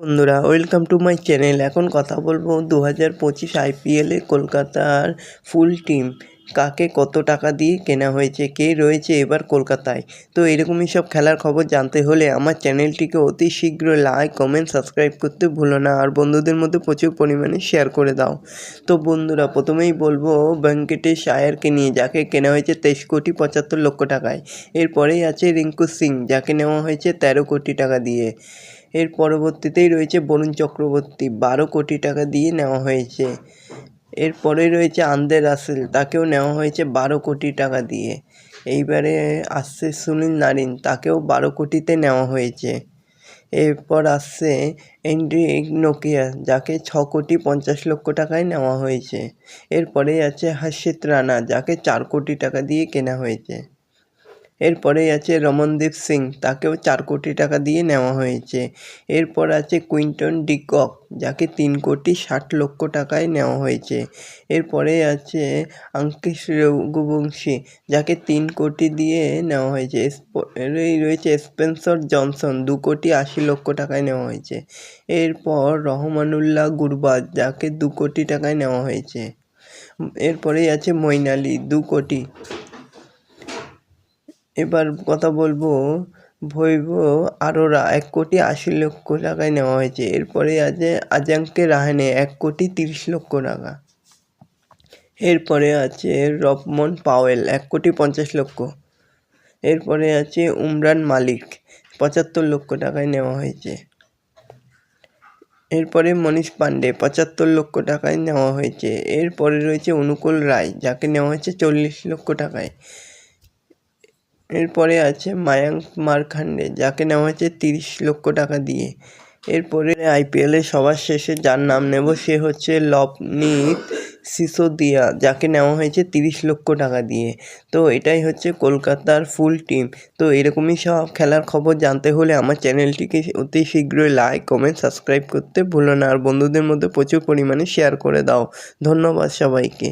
বন্ধুরা, welcome to my channel. এখন কথা বলবো 2025 আইপিএলে কলকাতার ফুল টিম কাকে কত টাকা দিয়ে কেনা হয়েছে, কে রয়েছে এবার কলকাতায়। তো এরকমই সব খেলার খবর জানতে হলে আমার চ্যানেলটিকে অতি শীঘ্র লাইক, কমেন্ট, সাবস্ক্রাইব করতে ভুলো না, আর বন্ধুদের মধ্যে প্রচুর পরিমাণে শেয়ার করে দাও। তো বন্ধুরা, প্রথমেই বলবো ভেঙ্কটেশ আয়ারকে নিয়ে, যাকে কেনা হয়েছে 23,75,00,000 টাকায়। এরপরেই আছে রিঙ্কু সিং, যাকে নেওয়া হয়েছে 13 কোটি টাকা দিয়ে। এর পরবর্তীতেই রয়েছে বরুণ চক্রবর্তী, 12 কোটি টাকা দিয়ে নেওয়া হয়েছে। এরপরেই রয়েছে আন্দ্রে রাসেল, তাকেও নেওয়া হয়েছে 12 কোটি টাকা দিয়ে। এইবারে আসছে সুনীল নারিন, তাকেও 12 কোটিতে নেওয়া হয়েছে। এরপর আসছে এন্ড্রিক নোকিয়া, যাকে 6,50,00,000 টাকায় নেওয়া হয়েছে। এরপরেই আছে হর্ষিত রানা, যাকে 4 কোটি টাকা দিয়ে কেনা হয়েছে। এরপরেই আছে রমনদীপ সিং, তাকেও 4 কোটি টাকা দিয়ে নেওয়া হয়েছে। এরপর আছে কুইন্টন ডি কক, যাকে 3,60,00,000 টাকায় নেওয়া হয়েছে। এরপরে আছে আঙ্কিশ রঘুবংশী, যাকে 3 কোটি দিয়ে নেওয়া হয়েছে। এরপরেই রয়েছে স্পেন্সর জনসন, 2,80,00,000 টাকায় নেওয়া হয়েছে। এরপর রহমানুল্লাহ গুরবাজ, যাকে 2 কোটি টাকায় নেওয়া হয়েছে। এরপরেই আছে মঈন আলী, 2 কোটি। এবার কথা বলবো বৈভব অরোরা, 1,80,00,000 টাকায় নেওয়া হয়েছে। এরপরে আছে অজিঙ্ক্য রাহানে, 1,30,00,000 টাকা। এরপরে আছে রবমন পাওয়েল, 1,50,00,000। এরপরে আছে উমরান মালিক, 75,00,000 টাকায় নেওয়া হয়েছে। এরপরে মনীষ পান্ডে, 75,00,000 টাকায় নেওয়া হয়েছে। এরপরে রয়েছে অনুকূল রায়, যাকে নেওয়া হয়েছে 40,00,000 টাকায়। এরপরে আছে মায়াঙ্ক মারখান্ডে, যাকে নেওয়া হয়েছে 30,00,000 টাকা দিয়ে। এরপরে আইপিএলের সবার শেষে যার নাম নেব, সে হচ্ছে লবনীত সিসোদিয়া, যাকে নেওয়া হয়েছে 30,00,000 টাকা দিয়ে। তো এটাই হচ্ছে কলকাতার ফুল টিম। তো এরকমই সব খেলার খবর জানতে হলে আমার চ্যানেলটিকে অতি শীঘ্রই লাইক, কমেন্ট, সাবস্ক্রাইব করতে ভুলো না, আর বন্ধুদের মধ্যে প্রচুর পরিমাণে শেয়ার করে দাও। ধন্যবাদ সবাইকে।